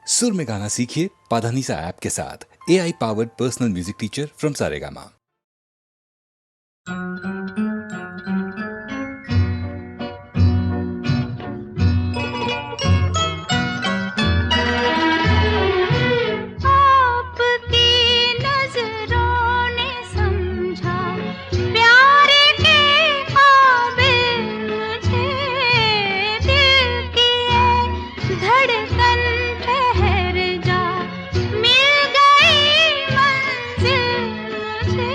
सुर में गाना सीखिए पाधानीसा ऐप के साथ। AI powered personal music teacher from Saregama. आपकी नजरों ने समझा प्यार के काबिल मुझे, दिल की ये धड़कन ठहर जा, मिल गई मंजिल मुझे।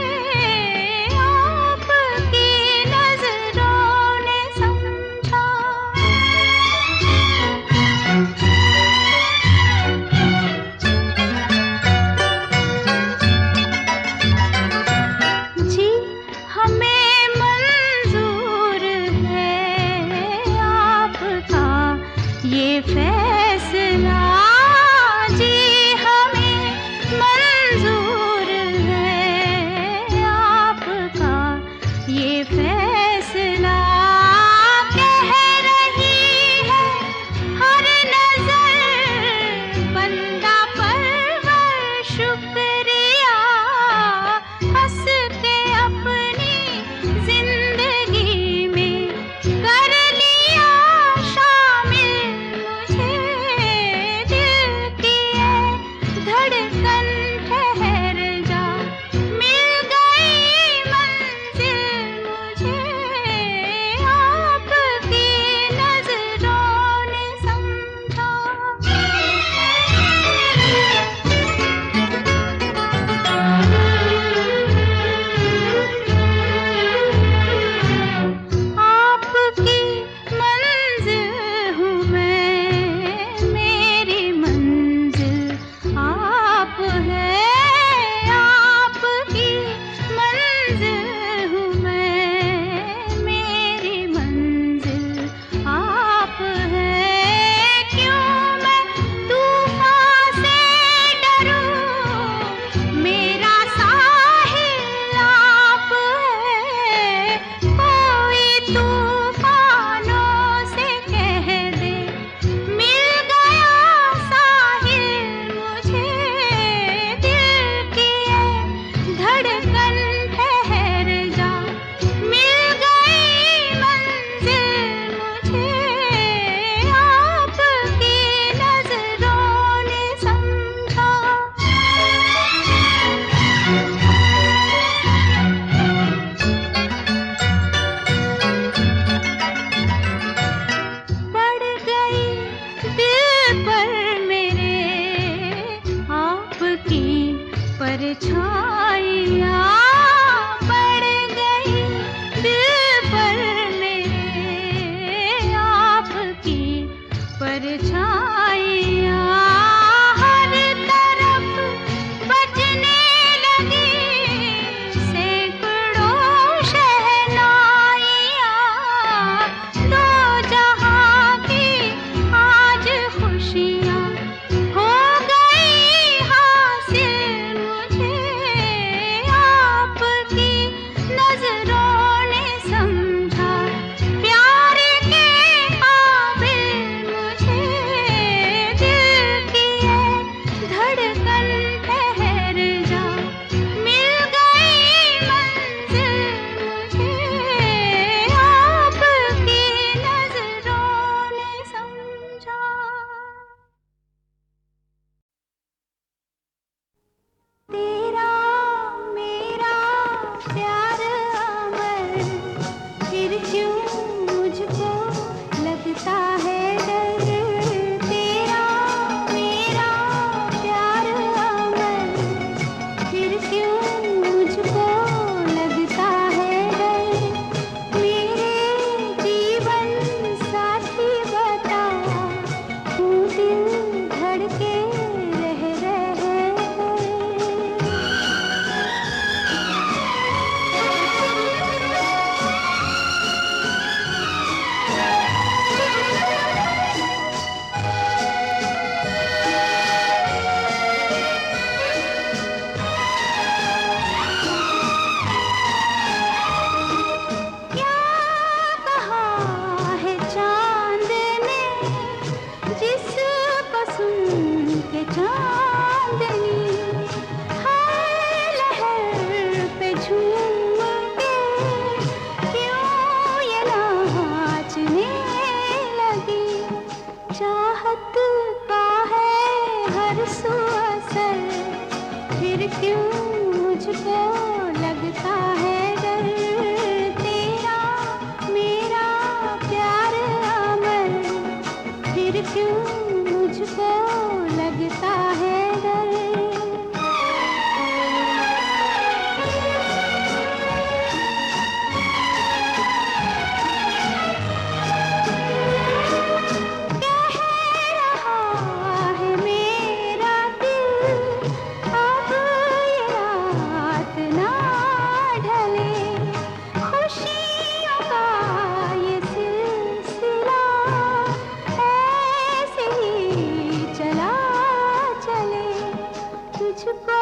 तुझको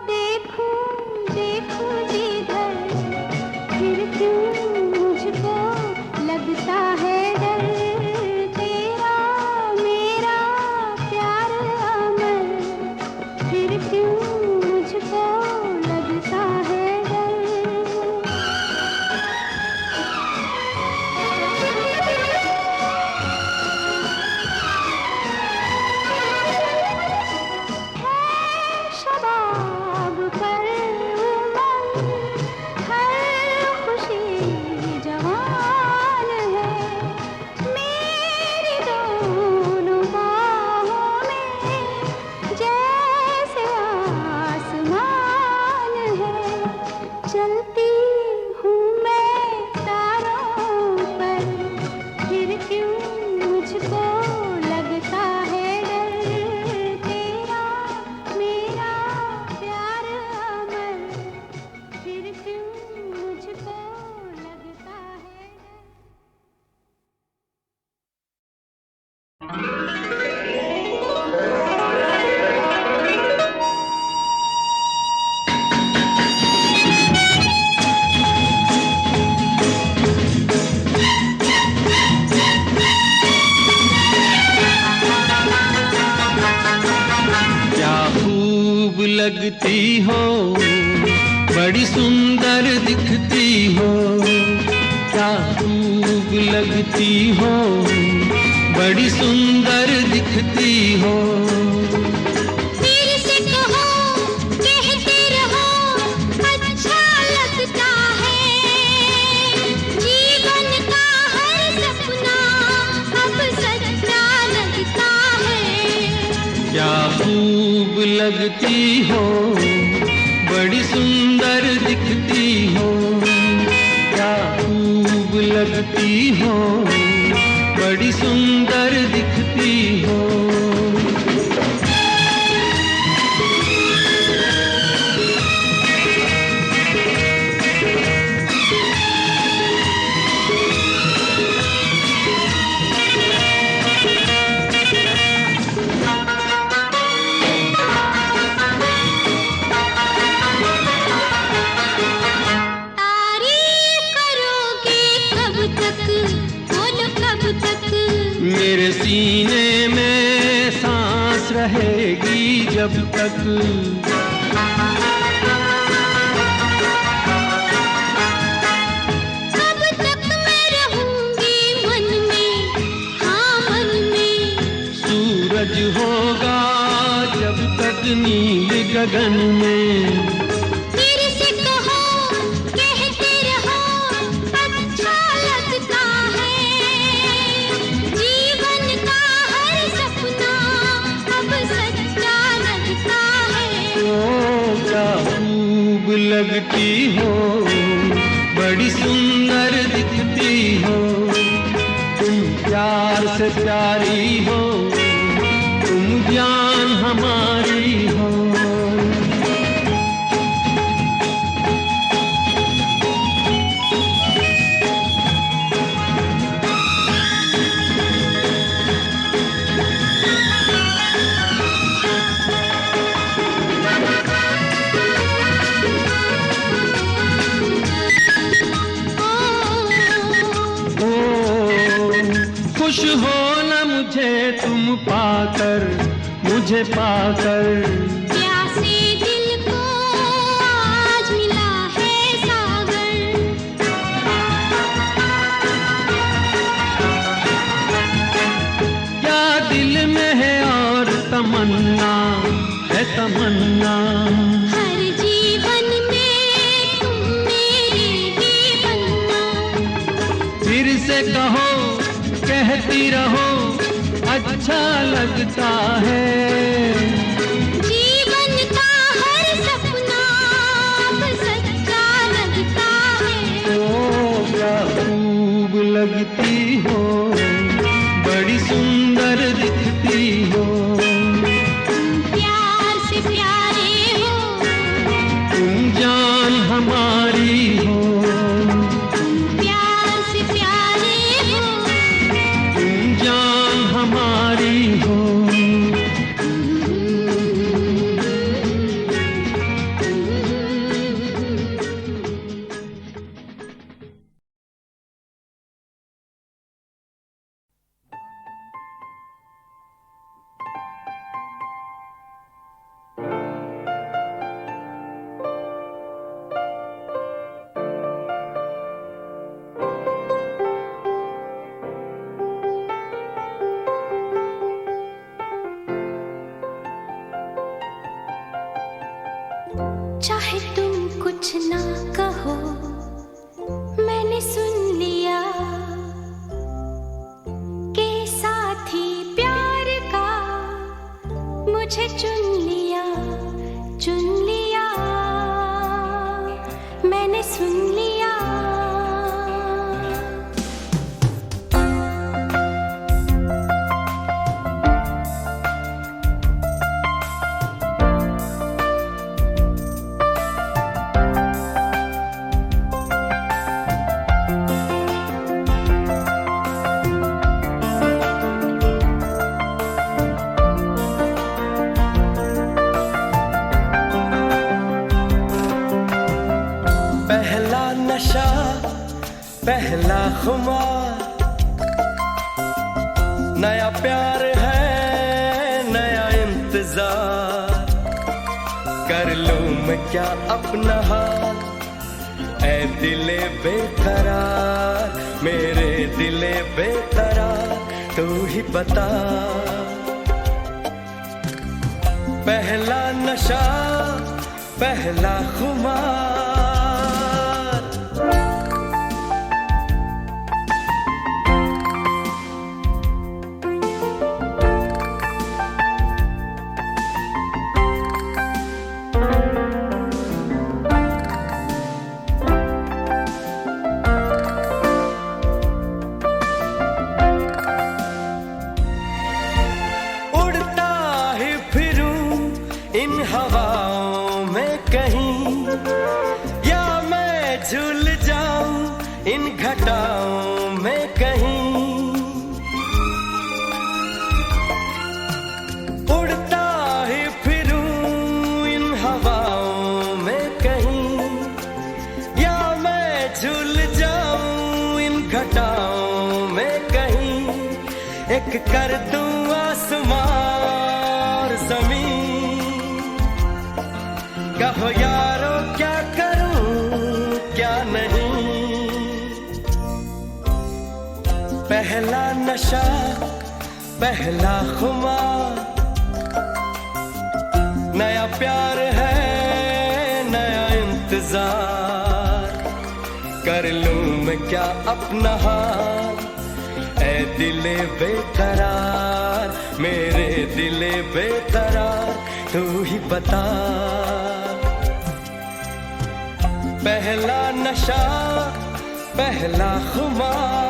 देखूं देखूं जिधर, फिर क्यों मुझको लगता है डर। तेरा मेरा प्यार अमर, फिर क्यों मुझको लगता है डर। शबाब पर उमंग, हर खुशी जवान है। मेरी दोनों बाहों में जैसे आसमान है। चलती हूँ मैं तारों पर, फिर क्यों मुझको लगता है डर। तेरा मेरा प्यार अमर, फिर क्यों मुझको लगता है डर। क्या खूब लगती हो, बड़ी सुंदर दिखती हो। क्या खूब लगती हो, बड़ी सुंदर दिखती हो। फिर से कहो, कहते रहो, अच्छा लगता है। जीवन का हर सपना अब सच्चा लगता है। क्या खूब लगती हो, बड़ी सुंदर दिखती हो। क्या खूब लगती हो, बड़ी सुंदर दिखती हो। तारीफ करोगे कब तक, बोलो कब तक। मेरे सीने में सांस रहेगी जब तक। कब तक मैं रहूंगी मन में, हाँ मन में। सूरज होगा जब तक नील गगन में। फिर से कहो, कहते रहो, अच्छा लगता है। जीवन का हर सपना अब सच्चा लगता है। ओ क्या खूब लगती हो, बड़ी सुंदर दिखती हो। तुम प्यार से प्यारी हो, तुम जान हमारी हो। ओ, खुश हो न मुझे तुम पाकर, मुझे पाकर। प्यासे दिल को आज मिला है सागर। क्या दिल में है और तमन्ना है तमन्ना। हर जीवन में तुम मेरे ही बनना। फिर से कहो, कहती रहो, अच्छा लगता है। जीवन का हर सपना अब सच्चा लगता है। ओ क्या खूब लगती हो, बड़ी सुंदर दिखती हो। तुम प्यार से प्यारे हो, तुम जान हमारी हो। तुम प्यार से प्यारे हो। तुम जान हमारी हो। चाहे तुम कुछ ना कहो, मैंने सुन लिया के साथी प्यार का मुझे चुन लिया, मैंने सुन लिया। नशा पहला खुमार, नया प्यार है नया इंतजार, कर लूं मैं क्या अपना हाल, ऐ दिले बेकरार, मेरे दिले बेकरार, तू ही बता। पहला नशा पहला खुमार, इन हवाओं में कहीं, या मैं झूल जाऊं इन घटाओं में कहीं, उड़ता ही फिरूं इन हवाओं में कहीं, या मैं झूल जाऊं इन घटाओं में कहीं, एक कर दूं आसमां और ज़मीन, कहो यारो क्या करूं क्या नहीं। पहला नशा पहला खुमार, नया प्यार है नया इंतजार, कर लूं मैं क्या अपना हाल, ऐ दिले बेकरार, मेरे दिले बेकरार, तू ही बता। पहला नशा पहला खुमार,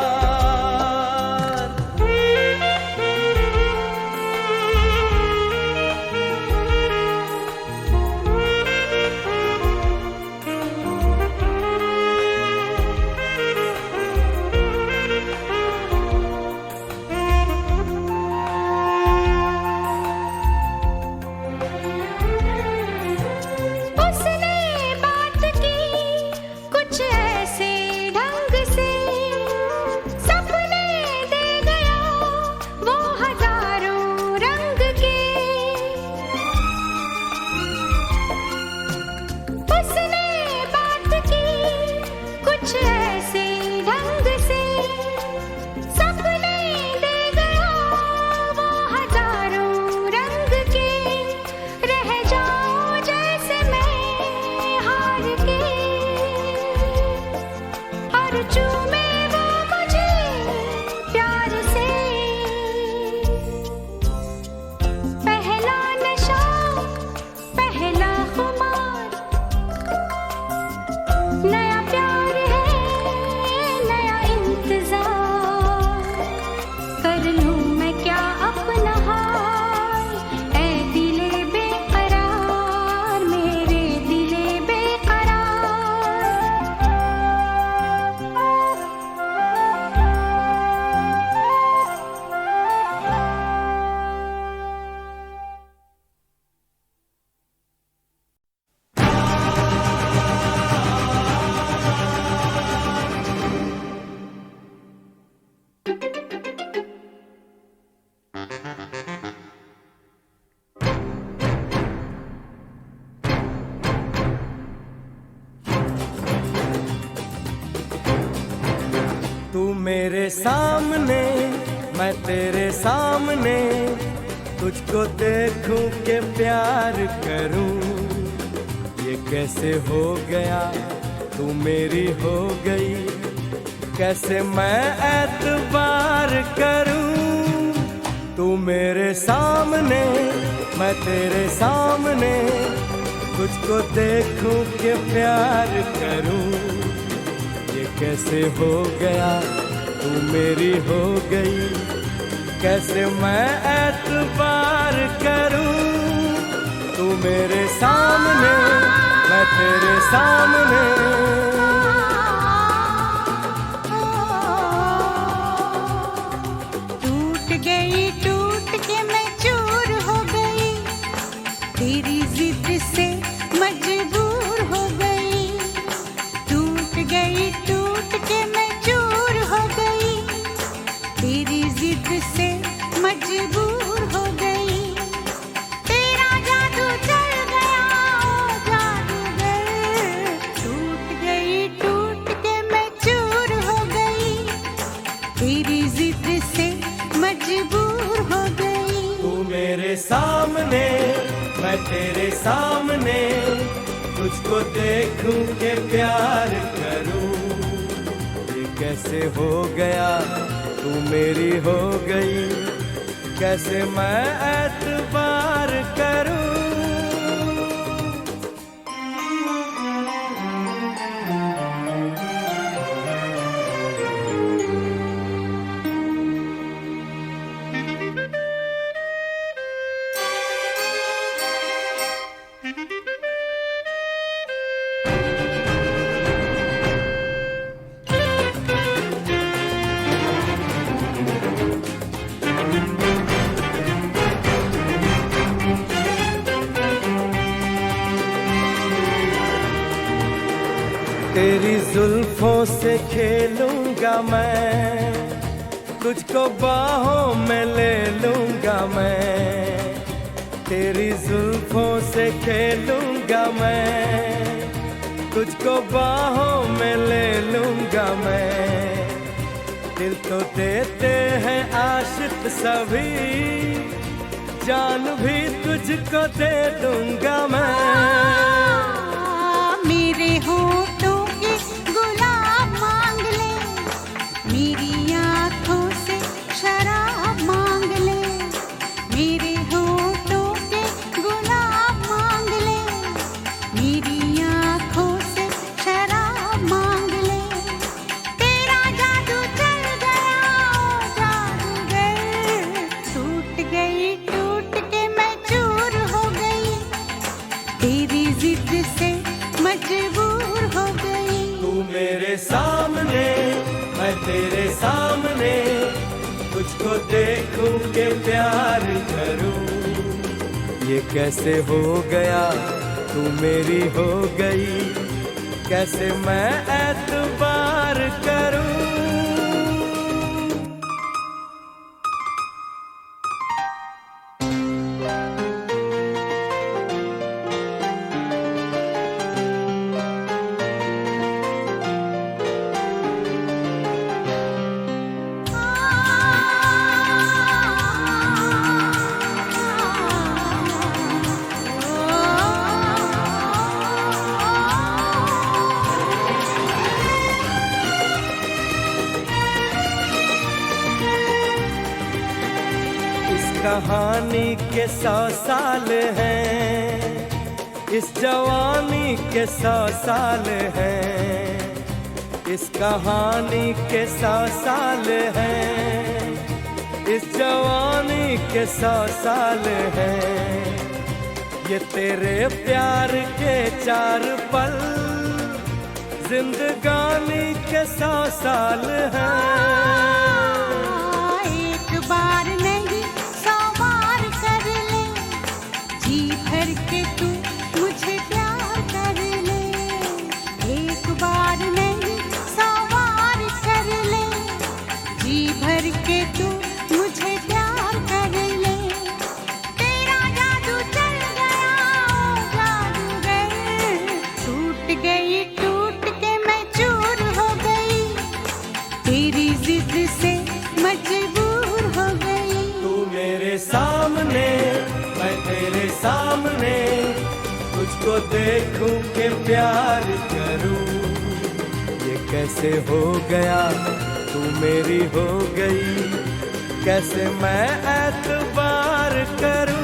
तू मेरे सामने मैं तेरे सामने, तुझको देखूं के प्यार करूं, ये कैसे हो गया तू मेरी हो गई, कैसे मैं एतबार करूं। तू मेरे सामने मैं तेरे सामने, तुझको देखूं कि प्यार करूं। ये कैसे हो गया तू मेरी हो गई, कैसे मैं एतबार करूं। तू मेरे सामने मैं तेरे सामने, टूट के मैं चूर हो गई, तेरी जिद से मजबूर हो गई। टूट के मैं चूर हो गई, तेरी जिद से मजबूर हो गई। तेरा जादू चल गया ओ जादूगर, टूट के मैं चूर हो गई, तेरी जिद से मजबूर हो गई। तू मेरे सामने मैं तेरे सामने, तुझको देखूं के प्यार करूं। ये कैसे हो गया तू मेरी हो गई, कैसे मैं एतबार करूं। तेरी जुल्फों से खेलूंगा मैं, तुझको बाहों में ले लूंगा मैं। तेरी जुल्फों से खेलूंगा मैं, तुझको बाहों में ले लूंगा मैं। दिल तो देते हैं आशिक सभी, जान भी तुझको दे दूंगा मैं। मेरे होठों के गुलाब मांग ले, मेरी आँखों से शराब मांग ले। मेरे होठों के गुलाब मांग ले, मेरी आँखों से शराब मांग ले। तेरा जादू चल गया ओ जादूगर, टूट के मैं चूर हो गई, तेरी जिद से मजबूर हो गई। तू मेरे सामने मैं तेरे सामने, तुझको देखूं के प्यार करूं। ये कैसे हो गया तू मेरी हो गई, कैसे मैं एतबार करूं। कहानी के 100 साल हैं, इस जवानी के 100 साल हैं। इस कहानी के 100 साल हैं, इस जवानी के 100 साल हैं। ये तेरे प्यार के 4 पल, जिंदगानी के 100 साल हैं। एक बार नहीं 100 बार कर ले, जी भर के तू मुझे प्यार कर ले। एक बार नहीं 100 बार कर ले, जी भर के तू मुझे प्यार कर ले। तेरा जादू चल गया ओ जादूगर, टूट के मैं चूर हो गई, तेरी जिद से मजबूर हो गई। तू मेरे सामने मैं तेरे सामने, तुझको देखूं के प्यार करूं, ये कैसे हो गया तू मेरी हो गई, कैसे मैं एतबार करूं।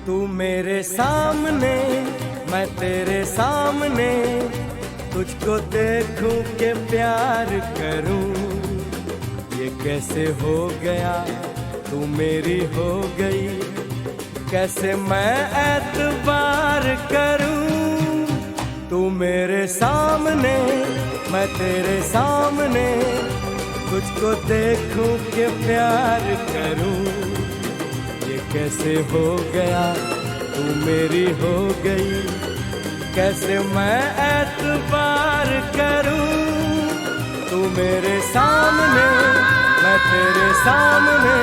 तू मेरे सामने मैं तेरे सामने, तुझको देखूं के प्यार करूं, ये कैसे हो गया तू मेरी हो गई, कैसे मैं एतबार करूं। तू मेरे सामने मैं तेरे सामने, तुझको देखूं के प्यार करूं, ये कैसे हो गया तू मेरी हो गई, कैसे मैं एतबार करूं। तू मेरे सामने मैं तेरे सामने,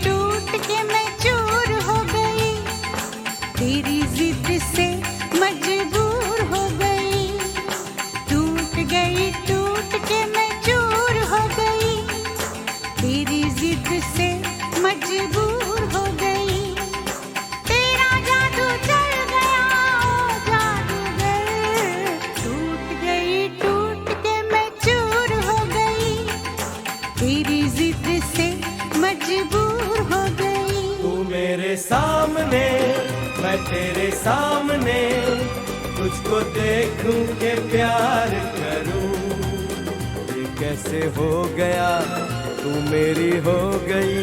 टूट के मैं चूर हो गई, तेरी जिद से मजबूर हो गई। टूट के मैं चूर हो गई, तेरी जिद से मजबूर हो गई। तेरा जादू चल गया ओ जादूगर, टूट के मैं चूर हो गई, तेरी जिद से मजबूर हो गई। तू मेरे सामने मैं तेरे सामने, तुझको देखूं के प्यार करूं, ये कैसे हो गया तू मेरी हो गई,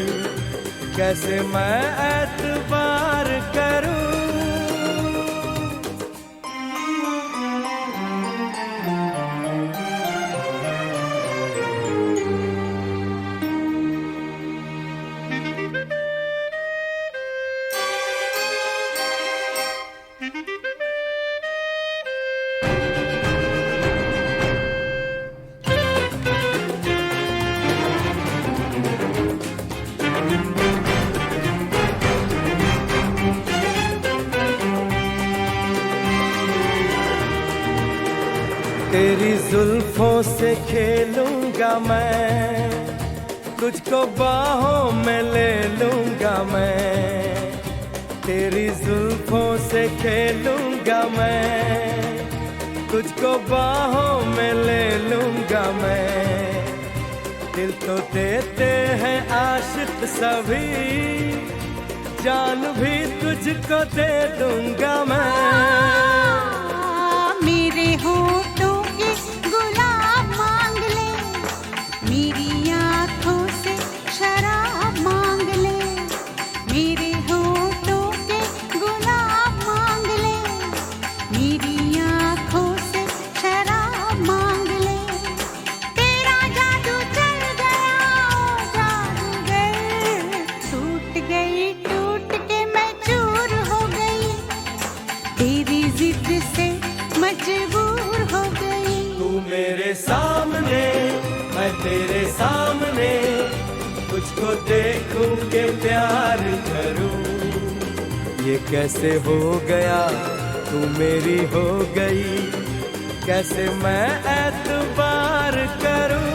कैसे मैं एतबार करूं। तेरी जुल्फों से खेलूंगा मैं, तुझको बाहों में ले लूंगा मैं। तेरी जुल्फों से खेलूंगा मैं, तुझको बाहों में ले लूंगा मैं। दिल तो देते हैं आशिक सभी, जान भी तुझको दे दूंगा मैं। मेरे होठों के गुलाब मांग ले, मेरी आँखों से शराब मांग ले। मेरे होठों के गुलाब मांग ले, मेरी आँखों से शराब मांग ले। तेरा जादू चल गया ओ जादूगर, टूट के मैं चूर हो गई, तेरी जिद से मजबूर हो गई। तू मेरे सामने मैं तेरे सामने, तुझको देखूं के प्यार करूं, ये कैसे हो गया तू मेरी हो गई, कैसे मैं एतबार करूं।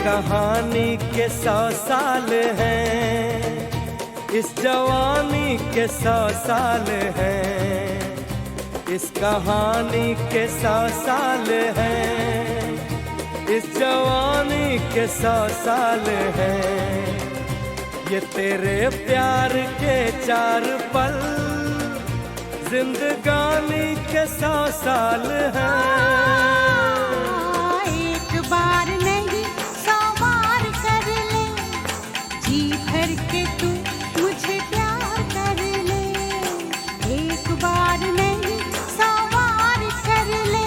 कहानी के 100 साल हैं, इस जवानी के 100 साल हैं, इस कहानी के 100 साल हैं, इस जवानी के 100 साल हैं। ये तेरे प्यार के 4 पल जिंदगानी के 100 साल हैं। एक बार नहीं 100 बार कर ले, जी भर के तू मुझे प्यार कर ले। एक बार नहीं 100 बार कर ले,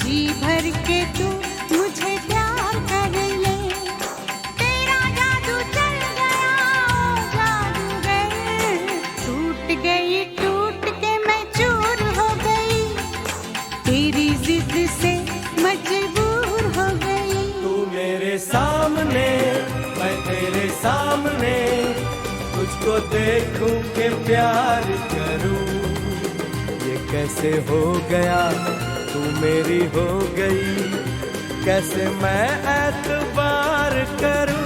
जी भर के तू मुझे प्यार कर ले। तेरा जादू चल गया ओ जादूगर, टूट गई टूट के मैं चूर हो गई, तेरी जिद से मजबूर हो गई। तू मेरे सामने, मैं तेरे सामने, तुझको देखूं के प्यार करूं। ये कैसे हो गया, तू मेरी हो गई, कैसे मैं एतबार करूं।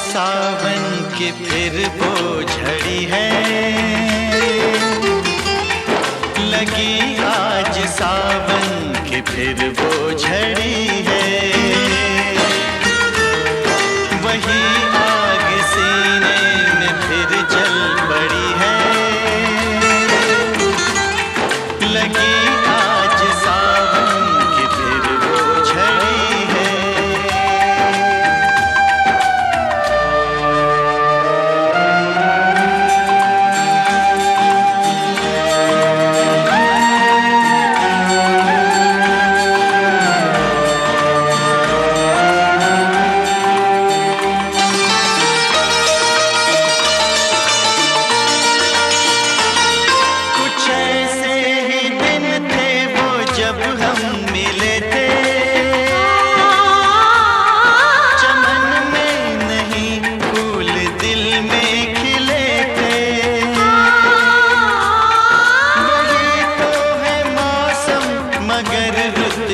सावन की फिर वो झड़ी है, लगी आज सावन की फिर वो झड़ी है। वही आग सीने में फिर जल पड़ी है, लगी आज सावन की फिर वो झड़ी है।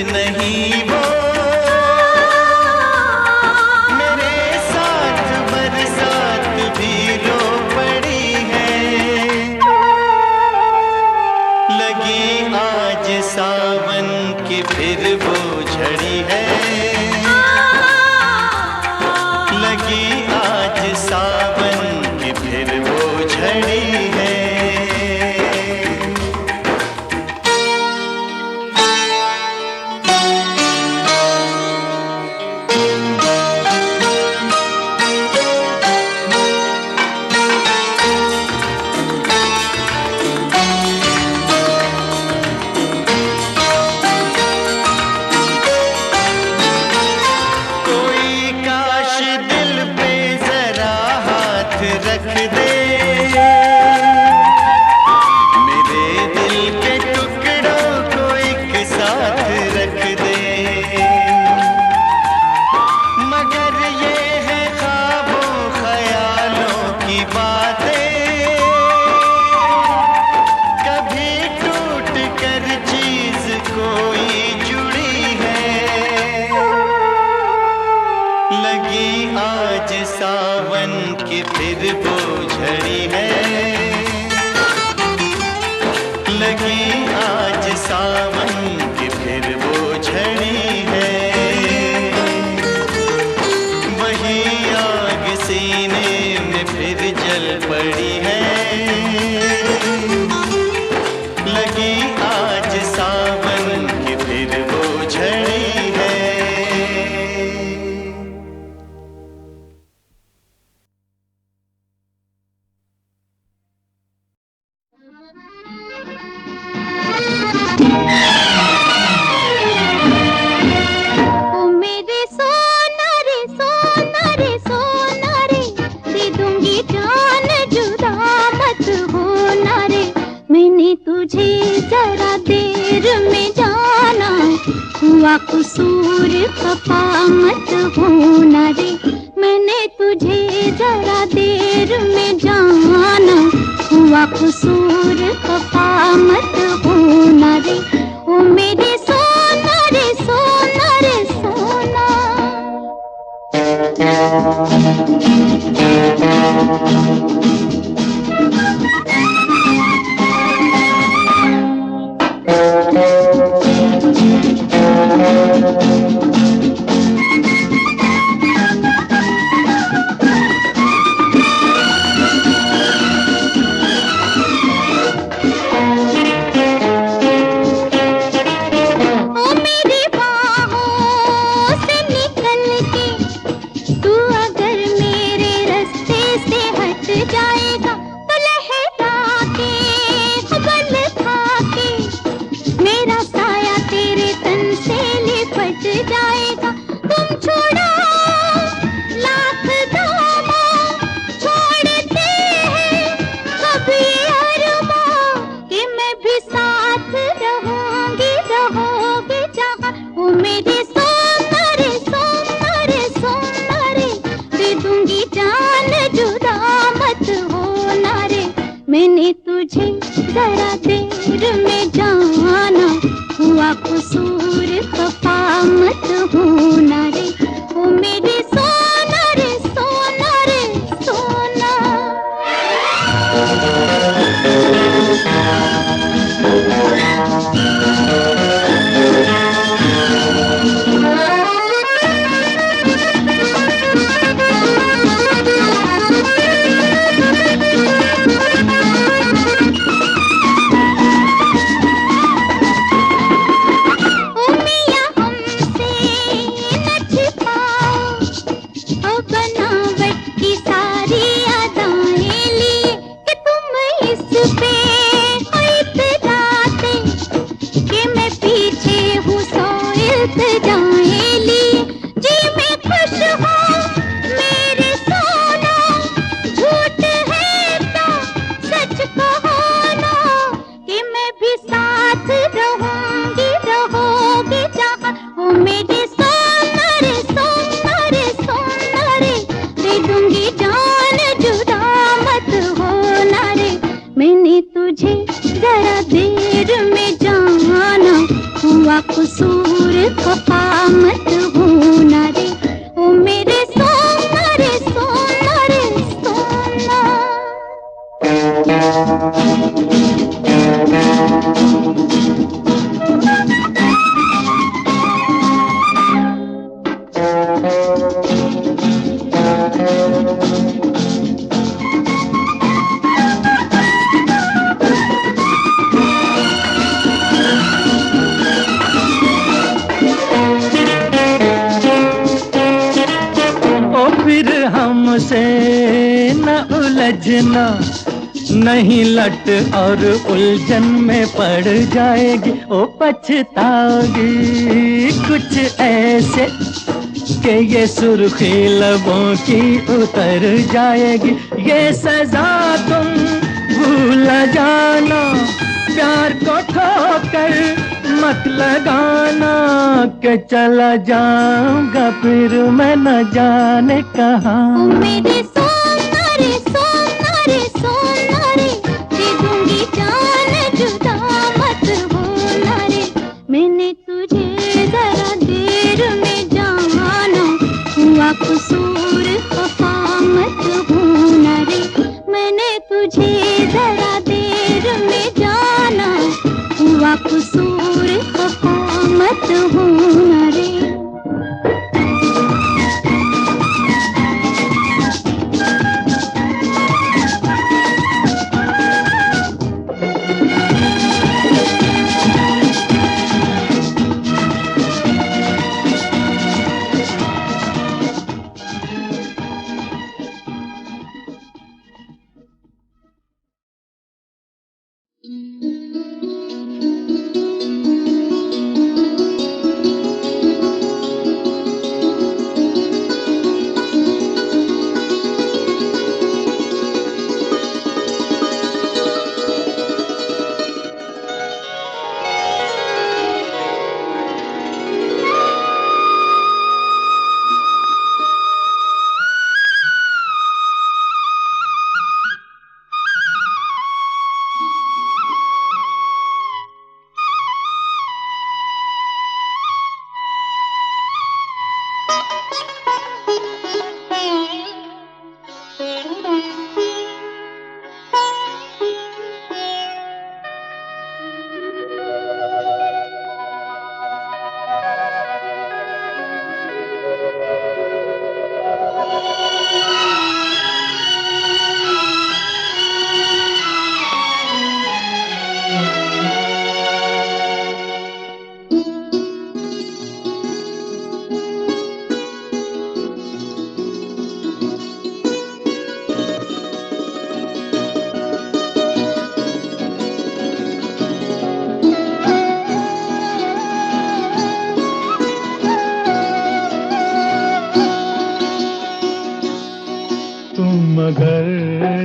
नहीं वो मेरे साथ बरसात भी रो पड़ी है, लगी आज सावन की फिर वो झड़ी है, लगी आज सावन की फिर वो झड़ी है। सावन की फिर वो झड़ी है, लगी आज सावन की फिर वो झड़ी है। वही आग सीने में फिर जल हुआ कसूर खफा मत होना रे, मैंने तुझे जरा देर में जाना, हुआ कसूर खफा मत होना रे, ओ मेरे सोना रे सोना रे सोना। मैंने तुझे जरा देर में जाना, हुआ कसूर खफा मत होना रे, ओ मेरे सोना रे सोना रे सोना। कसूर खफा मत होना रे, ओ मेरे सोना रे सोना रे सोना। फिर हमसे न उलझना, नहीं लट और उलझन में पड़ जाएगी, ओ पछताओगी कुछ ऐसे कि ये सुर्खी लबों की उतर जाएगी, ये सजा तुम भूल जाना, प्यार को ठोकर मत लगाना, के चला जाऊंगा फिर मैं न जाने कहाँ। मेरे सोना रे सोना रे सोना रे, दे दूंगी जान जुदा मत होना रे, मैंने तुझे जरा देर में जाना, हुआ कसूर खफा मत होना रे, मैंने तुझे जरा देर में जाना, हुआ कसूर खफा मत होना रे।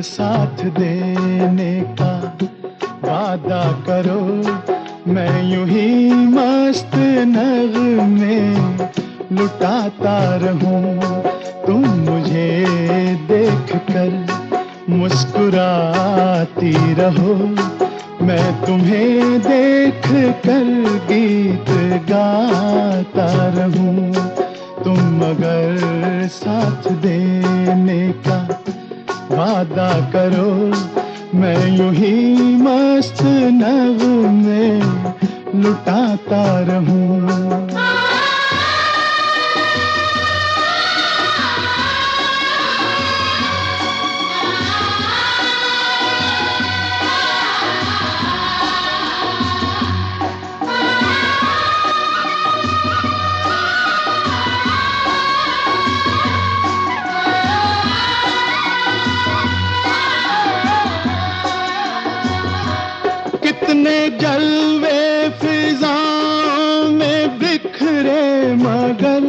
साथ देने का वादा करो, मैं यूं ही मस्त नगमे लुटाता रहूं। तुम मुझे देख कर मुस्कुराती रहो, मैं तुम्हें देख कर गीत गाता रहूं। तुम अगर साथ देने का वादा करो, मैं यूं ही मस्त नगमे लुटाता रहूं। कितने जलवे फिजाओं में बिखरे, मगर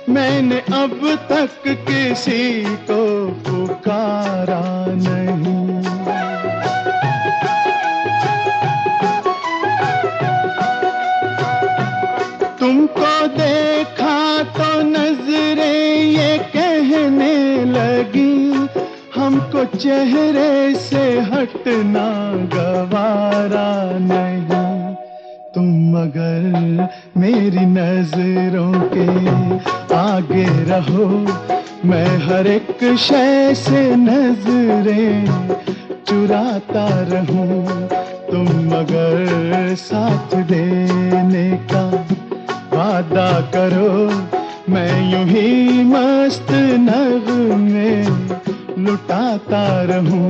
मैंने अब तक किसी को पुकारा नहीं। तुमको देखा तो नजरें ये कहने लगी, हमको चेहरे से हटना गवारा नहीं। तुम अगर मेरी नजरों के आगे रहो, मैं हर एक शय से नजरें चुराता रहूं। तुम अगर साथ देने का वादा करो, मैं यूं ही मस्त नगमे लुटाता रहूं।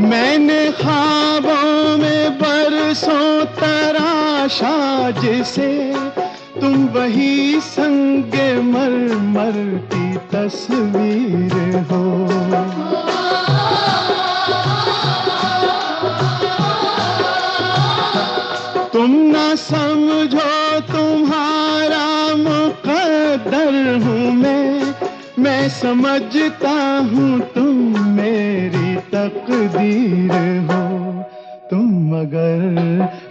मैंने ख्वाबों में बरसों तराशा जिसे, तुम वही संगे मरमर की तस्वीर हो। तुम ना समझो तुम्हारा मुकद्दर हूँ मैं समझता हूँ तुम मेरी तकदीर हो। तुम अगर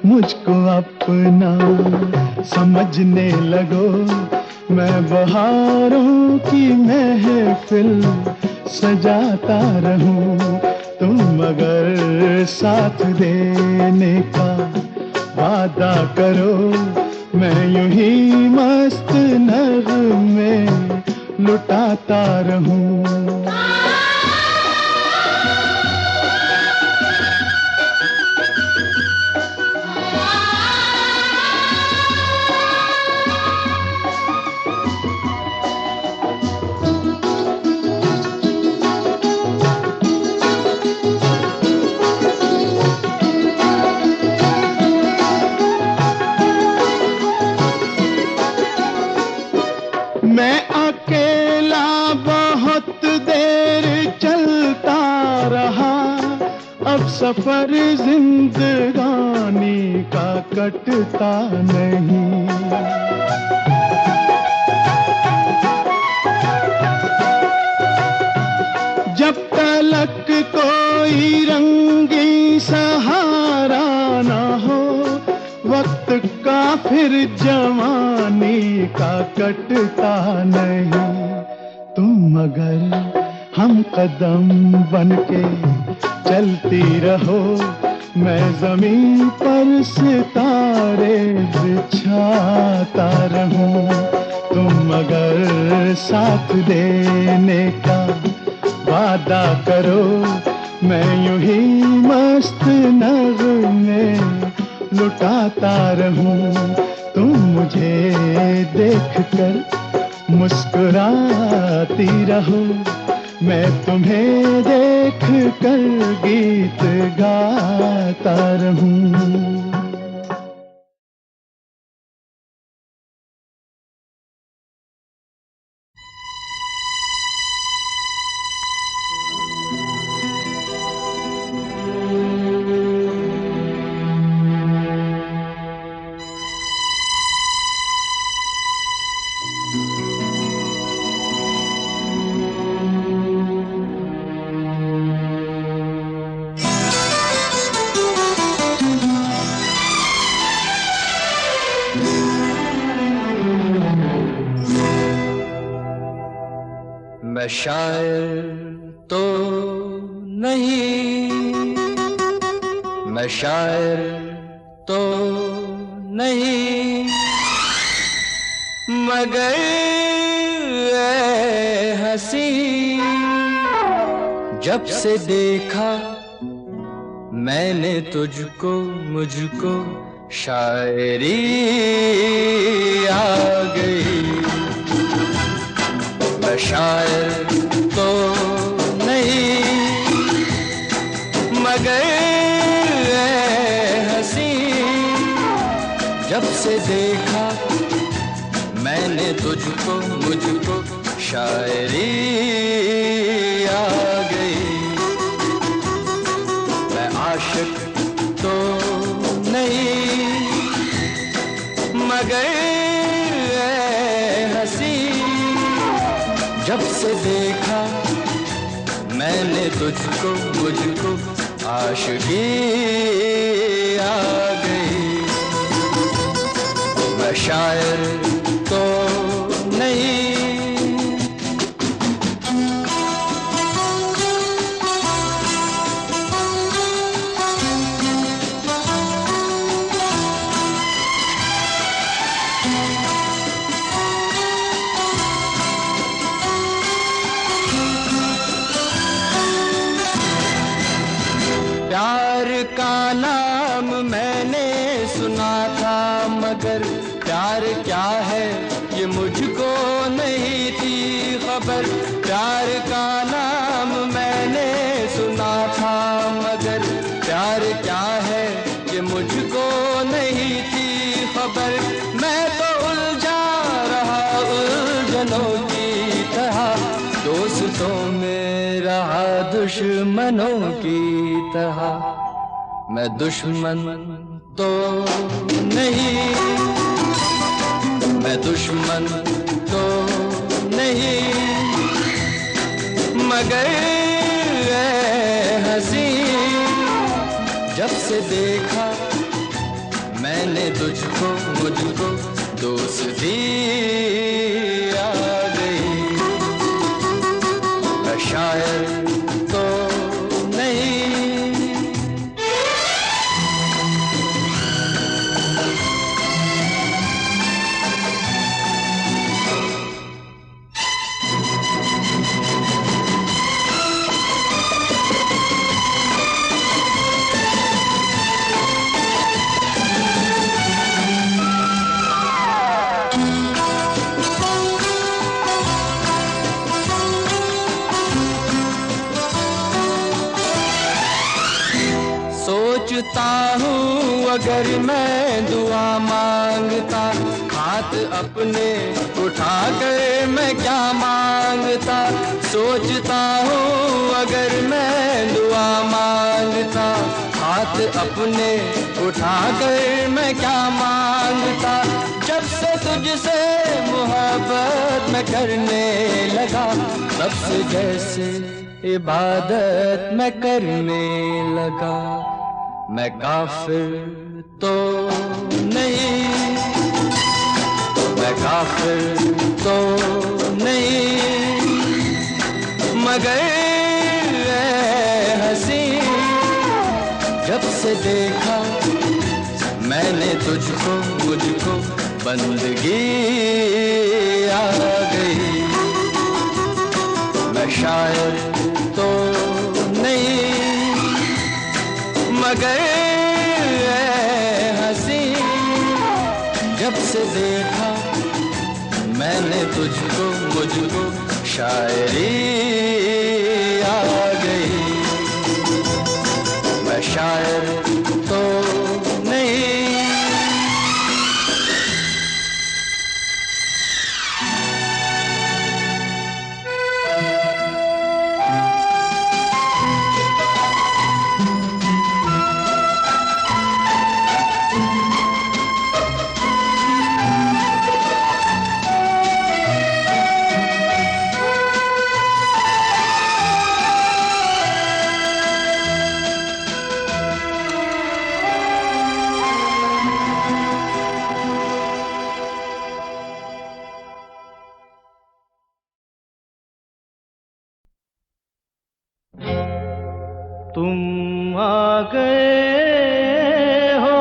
मुझको अपना समझने लगो, मैं बहारों की महफिल सजाता रहूं। तुम अगर साथ देने का वादा करो, मैं यूं ही मस्त नगमे लुटाता रहूं। मैं अकेला बहुत देर चलता रहा, अब सफर जिंदगानी का कटता नहीं। जब तलक कोई रंगी सहारा न हो, वक्त का फिर जवानी का कटता नहीं। तुम अगर हम कदम बनके चलती रहो, मैं जमीन पर सितारे बिछाता रहूं। तुम अगर साथ देने का वादा करो, मैं यूं ही मस्त नगमे लुटाता रहूं। तुम मुझे देख कर मुस्कुराती रहो, मैं तुम्हें देख कर गीत गाता रहूं। मैं शायर तो नहीं, मैं शायर तो नहीं, मगर ऐ हंसी जब से देखा मैंने तुझको, मुझको शायरी आ गई। मैं शायर तो नहीं, मगर ऐ हंसी जब से देखा मैंने तुझको, मुझको शायरी आ गई। मैं आशिक तो नहीं, मगर ऐ हंसी जब से देखा मैंने तुझको, मुझको आशिकी आ गई। मैं शायर तो नहीं, प्यार का नाम मैंने सुना था, मगर प्यार क्या है ये मुझको नहीं थी खबर। प्यार का नाम मैंने सुना था, मगर प्यार क्या है ये मुझको नहीं थी खबर। मैं तो उलझा रहा उलझनों की तरह, दोस्तों में रहा दुश्मनों की तरह। मैं दुश्मन तो नहीं, मैं दुश्मन तो नहीं, मगर ऐ हंसी जब से देखा मैंने तुझको, मुझको दोस्ती आ गई। मैं शायर तो नहीं, सोचता हूँ अगर मैं दुआ मांगता, हाथ अपने उठा कर मैं क्या मांगता। सोचता हूँ अगर मैं दुआ मांगता, हाथ अपने उठा कर मैं क्या मांगता। जब से तुझसे मोहब्बत मैं करने लगा, तब से जैसे इबादत मैं करने लगा। मैं काफिर तो नहीं, मैं काफिर तो नहीं, मगर ऐ हंसी जब से देखा मैंने तुझको, मुझको बंदगी आ गई। मैं शायर तो नहीं, मगर ऐ हंसी जब से देखा मैंने तुझको, मुझको शायरी आ गई। मैं शायर तो नहीं, आ गए हो,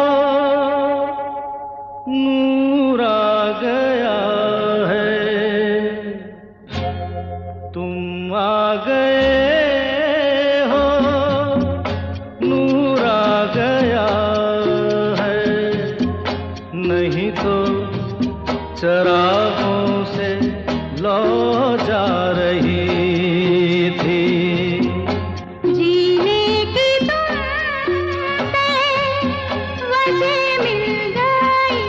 नूर आ गया है। तुम आ गए हो, नूर आ गया है। नहीं तो चरागों से लौ जा रही थी। जीने की तुमसे वजह मिल गई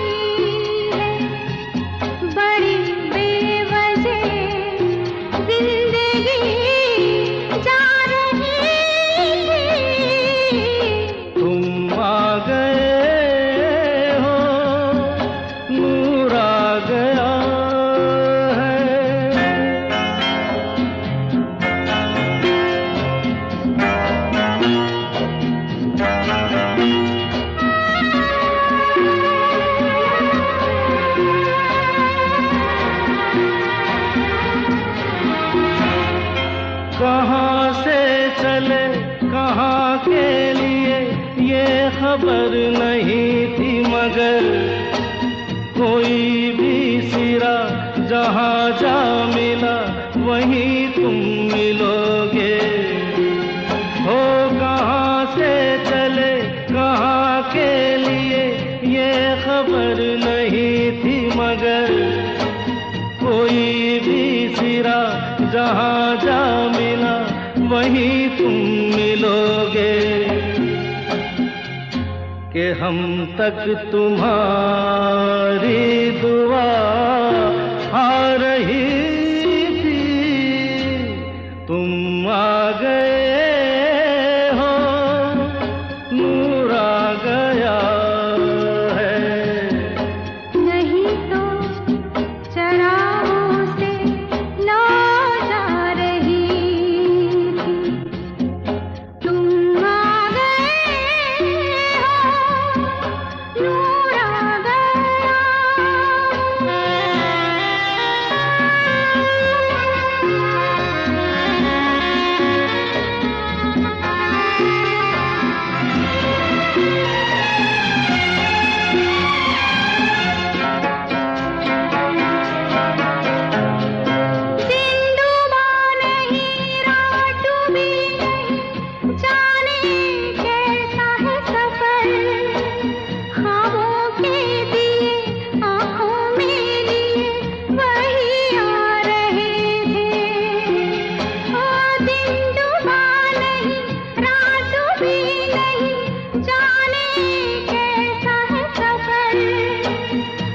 है, बड़ी बेवजह जिंदगी जा रही थी। तुम आ गए हो, नूर आ गया है। कहाँ से चले कहाँ के लिए ये खबर नहीं थी, मगर कोई भी सिरा जहाँ जा मिला वहीं तुम मिलोगे। हो कहाँ से चले कहाँ के लिए ये खबर नहीं थी, मगर कोई भी सिरा जहाँ जा मिला वहीं तुम मिलोगे। कि हम तक तुम्हारी दुआ आ रही थी। तुम आ गए हो, नूर आ गया है। नहीं तो चरागों से लौ जा रही थी। तुम आ गए हो, नूर आ गया। जिंदुबा नहीं रात भी नहीं, जाने कैसा है सफर। ख्वाबों के दिए आँखों में लिए वही आ रहे थे। ओ जिंदुबा नहीं रात भी नहीं, जाने कैसा है सफर।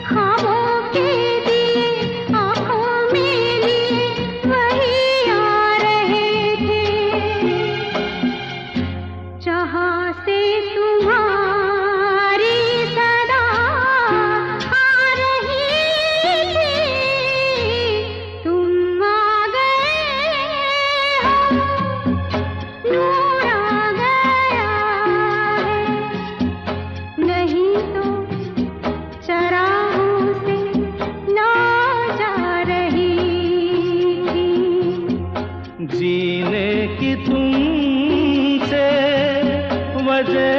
ख्वाबों के दिए आँखों में लिए वही आ रहे थे। जहाँ से तुम्हारी सदा आ रही थी। तुम आ गए हो, नूर आ गया है। नहीं तो चरागों से लौ जा रही थी। जीने की तुमसे वजह